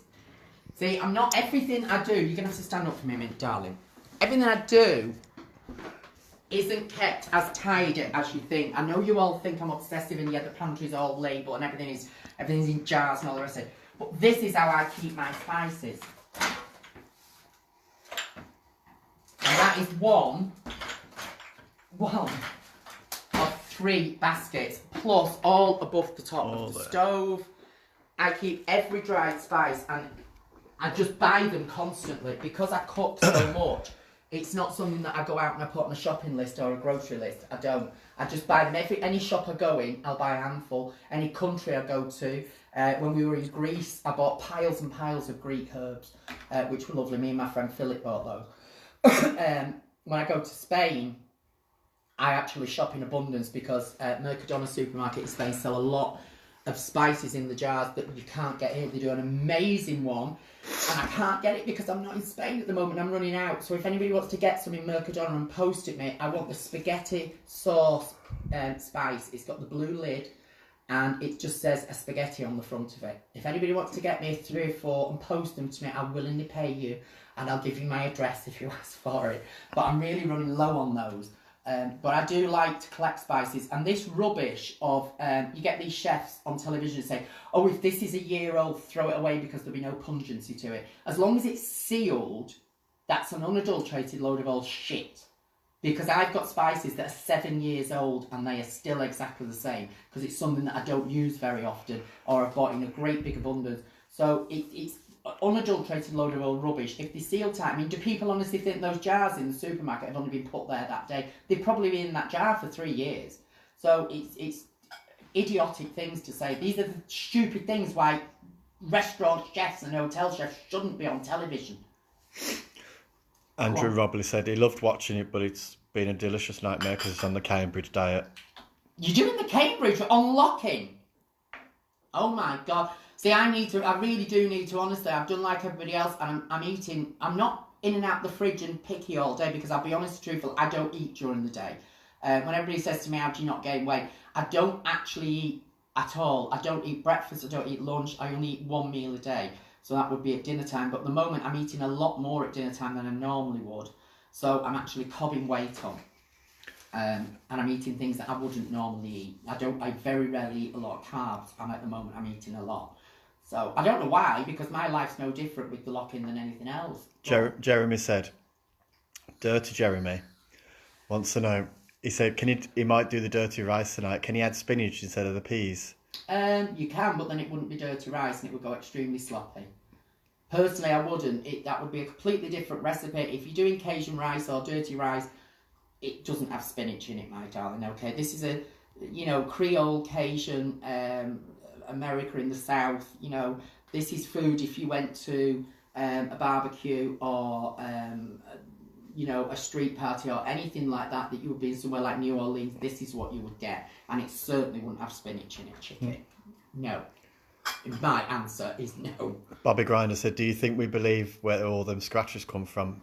See, I'm not, everything I do, you're going to have to stand up for me a minute, darling. Everything I do isn't kept as tidy as you think. I know you all think I'm obsessive and the pantry's all labelled and everything's in jars and all the rest of it. But this is how I keep my spices. And that is one of 3 baskets, plus all above the top of the stove. I keep every dried spice and I just buy them constantly because I cook so much. It's not something that I go out and I put on a shopping list or a grocery list. I don't. I just buy them. Any shop I go in, I'll buy a handful. Any country I go to. When we were in Greece, I bought piles and piles of Greek herbs, which were lovely. Me and my friend Philip bought those. When I go to Spain, I actually shop in abundance because Mercadona supermarket in Spain sell a lot of spices in the jars that you can't get here. They do an amazing one. And I can't get it because I'm not in Spain at the moment. I'm running out. So if anybody wants to get some in Mercadona and post it me, I want the spaghetti sauce spice. It's got the blue lid and it just says a spaghetti on the front of it. If anybody wants to get me 3 or 4 and post them to me, I'll willingly pay you and I'll give you my address if you ask for it. But I'm really running low on those. But I do like to collect spices, and this rubbish of, you get these chefs on television say, oh, if this is a year old, throw it away because there'll be no pungency to it. As long as it's sealed, that's an unadulterated load of old shit. Because I've got spices that are 7 years old and they are still exactly the same because it's something that I don't use very often or I've bought in a great big abundance. So it's unadulterated load of old rubbish. If they seal tight, I mean, do people honestly think those jars in the supermarket have only been put there that day? They've probably been in that jar for 3 years. So it's idiotic things to say. These are the stupid things why restaurant chefs and hotel chefs shouldn't be on television. Andrew Robley said he loved watching it, but it's been a delicious nightmare because it's on the Cambridge diet. You're doing the Cambridge unlocking? Oh my God. See, I really do need to, honestly, I've done like everybody else and I'm eating, I'm not in and out the fridge and picky all day because I'll be honest and truthful, I don't eat during the day. When everybody says to me, how do you not gain weight? I don't actually eat at all. I don't eat breakfast, I don't eat lunch, I only eat 1 meal a day. So that would be at dinner time. But at the moment, I'm eating a lot more at dinner time than I normally would. So I'm actually cobbing weight on. And I'm eating things that I wouldn't normally eat. I very rarely eat a lot of carbs, and at the moment I'm eating a lot. So I don't know why, because my life's no different with the lock-in than anything else. Jeremy said, Dirty Jeremy wants to know, he said, he might do the dirty rice tonight. Can he add spinach instead of the peas? You can, but then it wouldn't be dirty rice and it would go extremely sloppy. Personally, I wouldn't. That would be a completely different recipe. If you're doing Cajun rice or dirty rice, it doesn't have spinach in it, my darling, okay? This is a, Creole, Cajun, America in the South, this is food if you went to a barbecue or, a street party or anything like that you would be in somewhere like New Orleans, this is what you would get. And it certainly wouldn't have spinach in it, chicken. No. My answer is no. Bobby Grinder said, do you think we believe where all them scratches come from?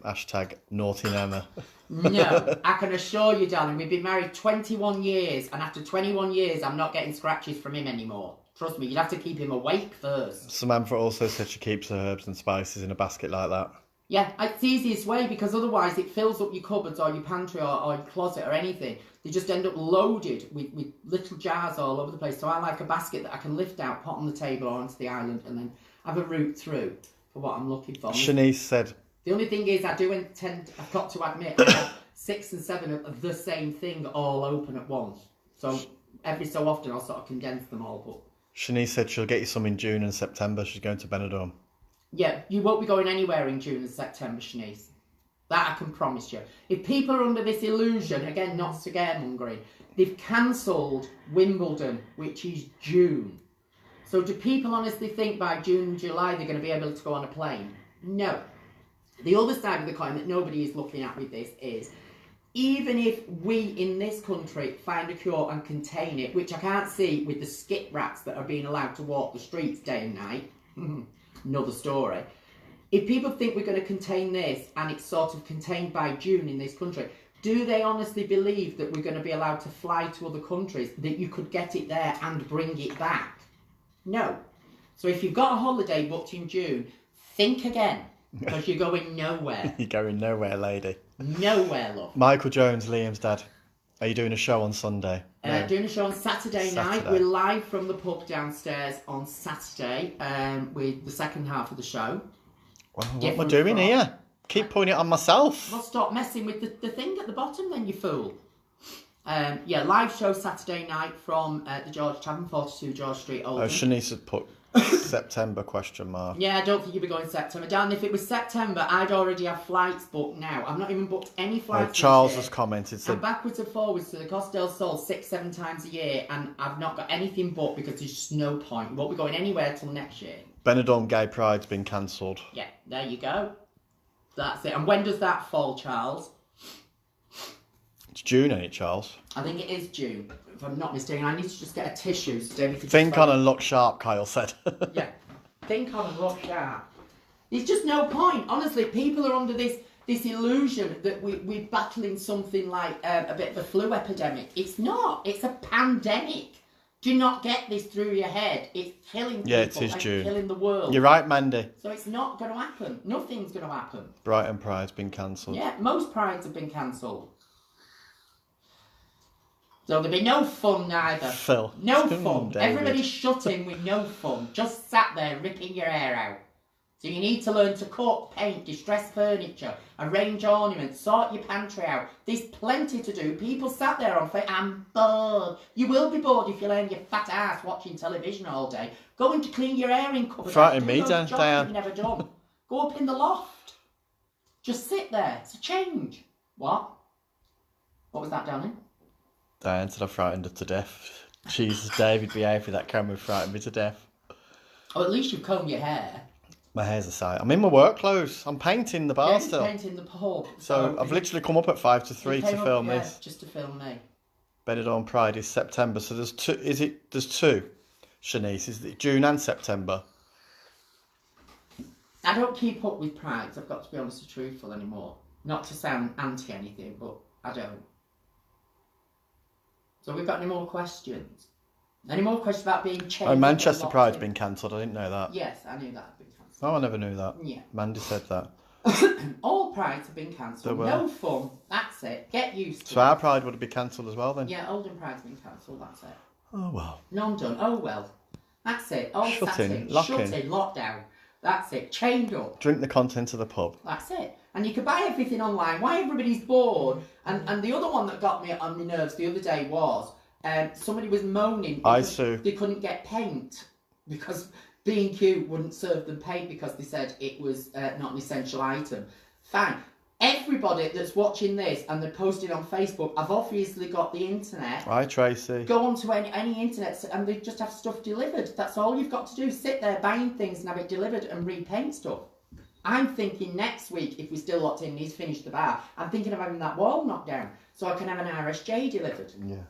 #Naughty Emma. No, I can assure you, darling, we've been married 21 years, and after 21 years, I'm not getting scratches from him anymore. Trust me, you'd have to keep him awake first. Samantha also said she keeps her herbs and spices in a basket like that. Yeah, it's the easiest way, because otherwise it fills up your cupboards or your pantry or your closet or anything. They just end up loaded with little jars all over the place. So I like a basket that I can lift out, put on the table or onto the island, and then have a route through for what I'm looking for. Shanice said, the only thing is, I've got to admit, I have 6 and 7 of the same thing all open at once. So every so often I'll sort of condense them all. But Shanice said she'll get you some in June and September. She's going to Benidorm. Yeah, you won't be going anywhere in June and September, Shanice. That I can promise you. If people are under this illusion, again, not scaremongering, they've cancelled Wimbledon, which is June. So do people honestly think by June and July they're going to be able to go on a plane? No. The other side of the coin that nobody is looking at with this is, even if we in this country find a cure and contain it, which I can't see with the skip rats that are being allowed to walk the streets day and night, another story. If people think we're going to contain this and it's sort of contained by June in this country, do they honestly believe that we're going to be allowed to fly to other countries, that you could get it there and bring it back? No. So if you've got a holiday booked in June, think again, because you're going nowhere. You're going nowhere, lady. Nowhere, love. Michael Jones, Liam's dad. Are you doing a show on Sunday? No. Doing a show on Saturday night. We're live from the pub downstairs on Saturday with the second half of the show. Well, what am I doing here? Keep putting it on myself. Well, stop messing with the thing at the bottom then, you fool. Live show Saturday night from the George Tavern, 42 George Street, Oldham. Oh, Shanice had put September ? Yeah, I don't think you'll be going September. Dan, if it was September, I'd already have flights booked now. I've not even booked any flights. Charles has commented. I'm backwards and forwards to the Costa del Sol 6-7 times a year, and I've not got anything booked because there's just no point. We won't be going anywhere till next year. Benidorm Gay Pride's been cancelled. Yeah, there you go. That's it. And when does that fall, Charles? It's June, ain't it, Charles? I think it is June, if I'm not mistaken. I need to just get a tissue. So David can think on and look sharp, Kyle said. Yeah, think on and look sharp. There's just no point. Honestly, people are under this illusion that we're battling something like a bit of a flu epidemic. It's not. It's a pandemic. Do not get this through your head. It's killing people. Yeah, it is June. Killing the world. You're right, Mandy. So it's not going to happen. Nothing's going to happen. Brighton Pride's been cancelled. Yeah, most prides have been cancelled. So there'll be no fun neither. Phil. No fun. David. Everybody's shut in with no fun. Just sat there ripping your hair out. So you need to learn to cook, paint, distress furniture, arrange ornaments, sort your pantry out. There's plenty to do. People sat there on Facebook. I'm bored. You will be bored if you lay on your fat ass watching television all day. Going to clean your airing cupboard. Frightening me, Dan. You've never done. Go up in the loft. Just sit there. It's a change. What? What was that, darling? Diane said I frightened her to death. Jesus, David, behave with that camera, frightened me to death. Oh, at least you've combed your hair. My hair's a sight. I'm in my work clothes. I'm painting the bar still. Painting the pub. So I've literally come up at 5 to 3 to film this. Just to film me. Benidorm Pride is September, so there's two. There's two. Shanice, is it June and September? I don't keep up with prides. I've got to be honest and truthful anymore. Not to sound anti anything, but I don't. So we've got any more questions? Any more questions about being changed? Oh, Manchester Pride's been cancelled. I didn't know that. Yes, I knew that had been cancelled. Oh, I never knew that. Yeah. Mandy said that. All prides have been They cancelled. were. No fun. That's it. Get used to So it. our Pride would be cancelled as well then? Yeah, Oldham Pride's been cancelled. That's it. Oh well. None done. Oh well. That's it. All Shut sat in, in. lock Shut in. in. Lockdown. That's it. Chained up. Drink the contents of the pub. That's it. And you can buy everything online. Why everybody's bored. And the other one that got me on my nerves the other day was somebody was moaning because they couldn't get paint because B&Q wouldn't serve them paint because they said it was not an essential item. Fine. Everybody that's watching this and they're posting on Facebook have obviously got the internet. Hi, Tracy. Go onto any internet and they just have stuff delivered. That's all you've got to do. Sit there buying things and have it delivered and repaint stuff. I'm thinking next week, if we're still locked in and he's finished the bar, I'm thinking of having that wall knocked down so I can have an RSJ delivered. Yeah.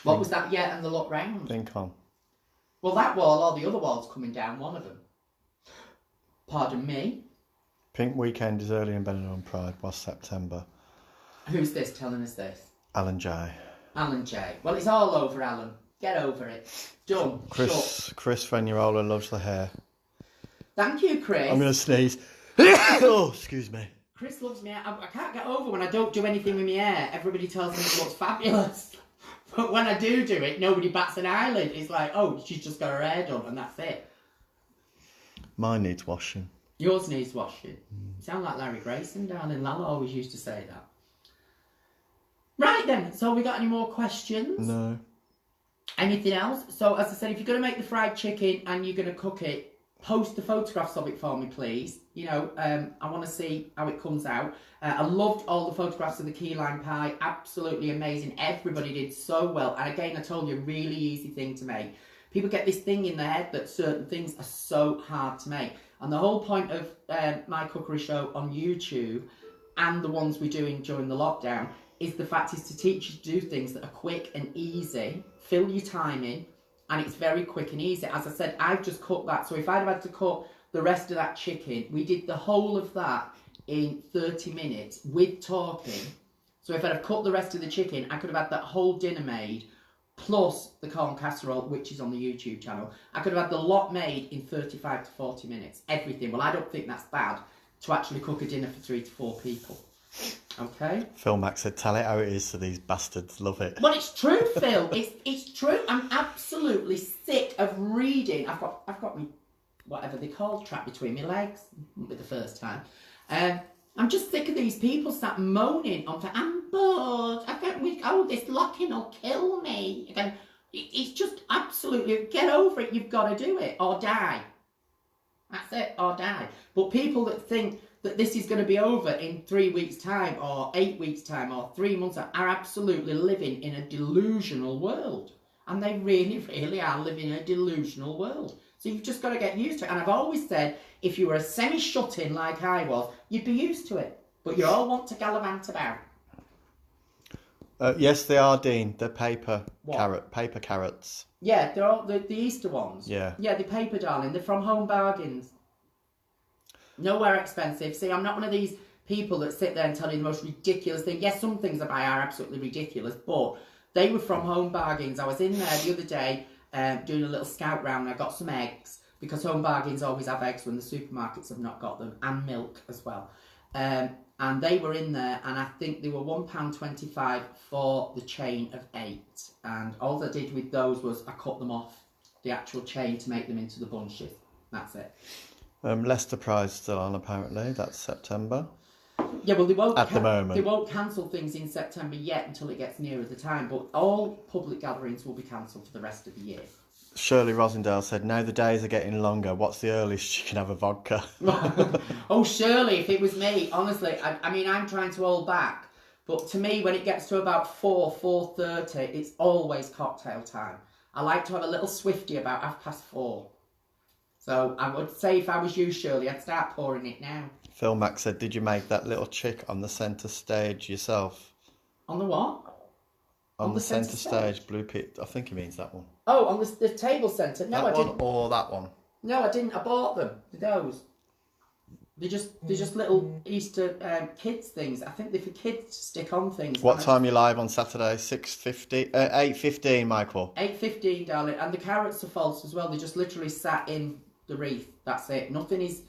What was that? Yeah, and the look round. Think on. Well, that wall or the other wall's coming down, one of them. Pardon me. Pink Weekend is early in Benidorm Pride, was September. Who's this telling us this? Alan J. Alan J. Well, it's all over, Alan. Get over it. Done. Shut. Chris Fenyarola loves the hair. Thank you, Chris. I'm going to sneeze. Oh, excuse me. Chris loves me. I can't get over when I don't do anything with my hair. Everybody tells me it looks fabulous. But when I do it, nobody bats an eyelid. It's like, oh, she's just got her hair done and that's it. Mine needs washing. Yours needs washing. You sound like Larry Grayson, darling. Lala always used to say that. Right then, so we got any more questions? No. Anything else? So as I said, if you're going to make the fried chicken and you're going to cook it, post the photographs of it for me, please. You know, I want to see how it comes out. I loved all the photographs of the key lime pie. Absolutely amazing. Everybody did so well. And again, I told you, really easy thing to make. People get this thing in their head that certain things are so hard to make. And the whole point of my cookery show on YouTube and the ones we're doing during the lockdown is the fact is to teach you to do things that are quick and easy, fill your time in, and it's very quick and easy. As I said, I've just cooked that. So if I'd have had to cook the rest of that chicken, we did the whole of that in 30 minutes with talking. So if I'd have cooked the rest of the chicken, I could have had that whole dinner made, plus the corn casserole, which is on the YouTube channel. I could have had the lot made in 35 to 40 minutes. Everything. Well, I don't think that's bad to actually cook a dinner for 3 to 4 people. Okay? Phil Max said, tell it how it is so these bastards love it. Well, it's true, Phil. It's true. I'm absolutely sick of reading. I've got me, whatever they call, trapped between my legs. Won't be the first time. I'm just sick of these people sat moaning on for, I'm bored. This locking will kill me. Again, it's just absolutely, get over it. You've got to do it or die. That's it, or die. But people that think that this is going to be over in 3 weeks' time or 8 weeks' time or 3 months are absolutely living in a delusional world. And they really, really are living in a delusional world. So you've just got to get used to it. And I've always said, if you were a semi-shut-in like I was, you'd be used to it. But you all want to gallivant about. Yes, they are, Dean. They're paper carrots. Yeah, they're all the Easter ones. Yeah. Yeah, they're paper, darling. They're from Home Bargains. Nowhere expensive. See, I'm not one of these people that sit there and tell you the most ridiculous thing. Yes, some things I buy are absolutely ridiculous, but they were from Home Bargains. I was in there the other day doing a little scout round and I got some eggs because Home Bargains always have eggs when the supermarkets have not got them, and milk as well. And they were in there and I think they were £1.25 for the chain of 8. And all I did with those was I cut them off the actual chain to make them into the bunches. That's it. Leicester Prize still on apparently. That's September. Yeah, well, they won't at the moment. They won't cancel things in September yet until it gets nearer the time. But all public gatherings will be cancelled for the rest of the year. Shirley Rosendale said, now the days are getting longer. What's the earliest you can have a vodka? Oh, Shirley, if it was me, honestly, I mean, I'm trying to hold back. But to me, when it gets to about 4:30, it's always cocktail time. I like to have a little Swifty about 4:30. So I would say if I was you, Shirley, I'd start pouring it now. Phil Max said, did you make that little chick on the centre stage yourself? On the what? On the centre stage, Blue Pit. I think he means that one. Oh, on the table centre? No, that I didn't. Or that one? No, I didn't. I bought them. Those. They're just little Easter kids things. I think they're for kids to stick on things. What time are you live on Saturday? 8:15, Michael. 8:15, darling. And the carrots are false as well. They just literally sat in the wreath. That's it. Nothing is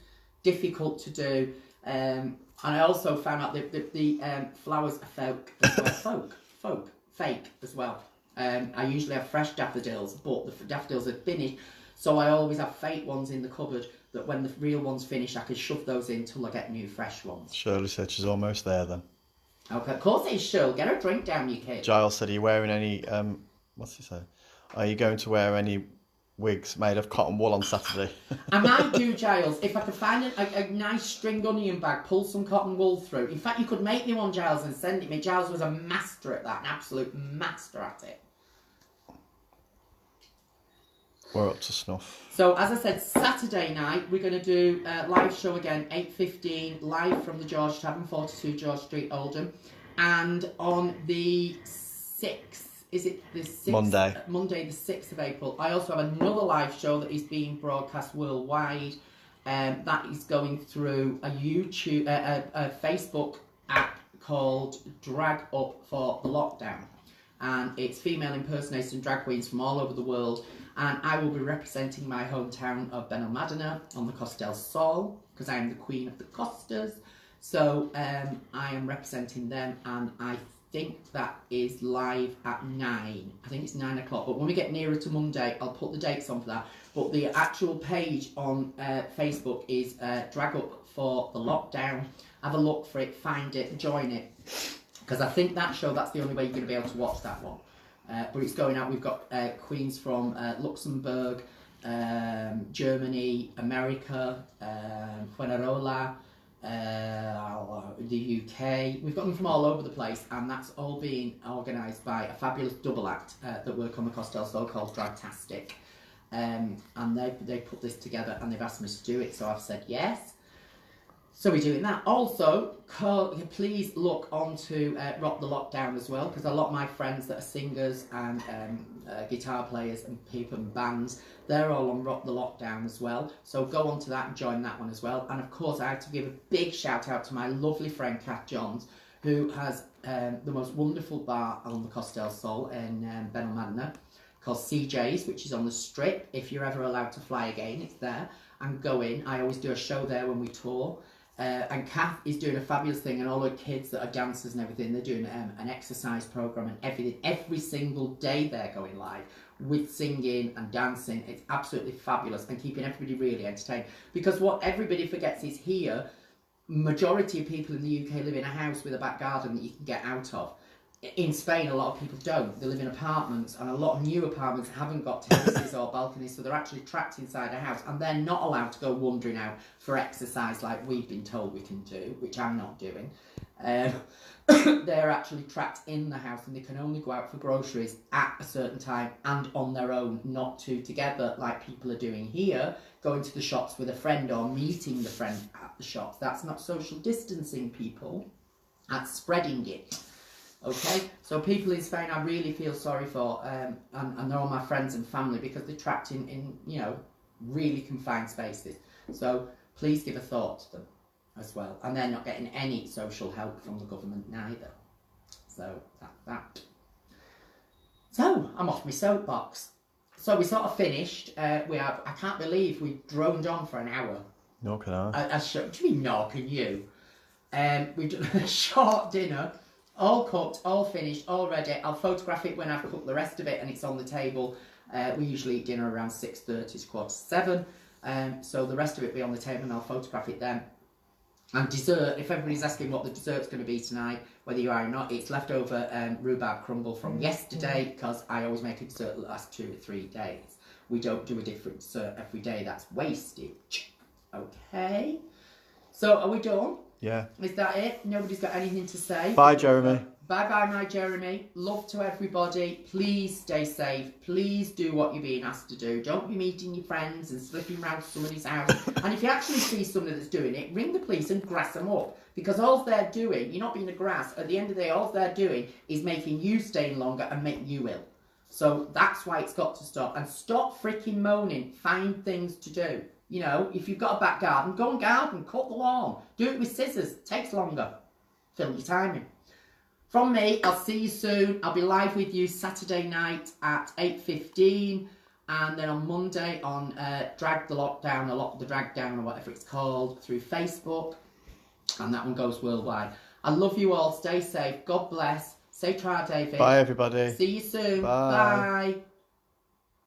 difficult to do. And I also found out that the flowers are folk as well. Fake as well. I usually have fresh daffodils, but the daffodils are finished, so I always have fake ones in the cupboard that when the real ones finish, I can shove those in till I get new fresh ones. Shirley said she's almost there then. Okay, of course it is, Shirley. Get a drink down, you kid. Giles said, are you wearing any, what's he say? Are you going to wear any wigs made of cotton wool on Saturday? I might do, Giles. If I could find a nice string onion bag, pull some cotton wool through. In fact, you could make me one, Giles, and send it me. Giles was a master at that, an absolute master at it. We're up to snuff. So, as I said, Saturday night, we're going to do a live show again, 8:15, live from the George Tavern, 42 George Street, Oldham. And on the 6th, is it the 6th? Monday, the 6th of April, I also have another live show that is being broadcast worldwide. That is going through a YouTube, a Facebook app called Drag Up for the Lockdown. And it's female impersonators and drag queens from all over the world. And I will be representing my hometown of Benalmadena on the Costa del Sol, because I am the queen of the Costas. So I am representing them, and I think that is live at 9. I think it's 9 o'clock. But when we get nearer to Monday, I'll put the dates on for that. But the actual page on Facebook is Drag Up for the Lockdown. Have a look for it, find it, join it. Because I think that's the only way you're going to be able to watch that one. But it's going out. We've got queens from Luxembourg, Germany, America, Fuengirola, the UK. We've got them from all over the place, and that's all being organised by a fabulous double act that work on the Costa del Sol called Dragtastic. And they put this together, and they've asked me to do it, so I've said yes. So we're doing that. Also, please look onto Rock the Lockdown as well, because a lot of my friends that are singers and guitar players and people in bands, they're all on Rock the Lockdown as well. So go onto that and join that one as well. And of course, I have to give a big shout out to my lovely friend Kath Johns, who has the most wonderful bar on the Costa del Sol in Benalmadena, called CJ's, which is on the Strip. If you're ever allowed to fly again, it's there. And go in. I always do a show there when we tour. And Kath is doing a fabulous thing, and all her kids that are dancers and everything, they're doing an exercise program and everything. Every single day they're going live with singing and dancing. It's absolutely fabulous, and keeping everybody really entertained. Because what everybody forgets is here, majority of people in the UK live in a house with a back garden that you can get out of. In Spain, a lot of people don't. They live in apartments, and a lot of new apartments haven't got terraces or balconies, so they're actually trapped inside a house, and they're not allowed to go wandering out for exercise like we've been told we can do, which I'm not doing. They're actually trapped in the house, and they can only go out for groceries at a certain time and on their own, not two together like people are doing here, going to the shops with a friend or meeting the friend at the shops. That's not social distancing, people. That's spreading it. Okay, so people in Spain I really feel sorry for, and they're all my friends and family, because they're trapped in really confined spaces. So please give a thought to them as well, and they're not getting any social help from the government neither. So that. So I'm off my soapbox. So we sort of finished. I can't believe we droned on for an hour. No, can I? Do you mean no? Can you? We've done a short dinner. All cooked, all finished, all ready. I'll photograph it when I've cooked the rest of it and it's on the table. We usually eat dinner around 6:30 to 7:15. So the rest of it will be on the table and I'll photograph it then. And dessert, if everybody's asking what the dessert's going to be tonight, whether you are or not, it's leftover rhubarb crumble from yesterday, because I always make a dessert that lasts 2 to 3 days. We don't do a different dessert every day, that's wastage. Okay. So are we done? Yeah. Is that it? Nobody's got anything to say? Bye, Jeremy. Bye-bye, my Jeremy. Love to everybody. Please stay safe. Please do what you're being asked to do. Don't be meeting your friends and slipping around somebody's house. And if you actually see somebody that's doing it, ring the police and grass them up. Because all they're doing, you're not being a grass, at the end of the day, all they're doing is making you stay longer and make you ill. So that's why it's got to stop. And stop freaking moaning. Find things to do. You know, if you've got a back garden, go and garden, cut the lawn. Do it with scissors. Takes longer. Fill your time in. From me, I'll see you soon. I'll be live with you Saturday night at 8:15. And then on Monday on Drag the Lockdown, the Drag Down or whatever it's called, through Facebook. and that one goes worldwide. I love you all. Stay safe. God bless. Say try, David. Bye, everybody. See you soon. Bye. Bye.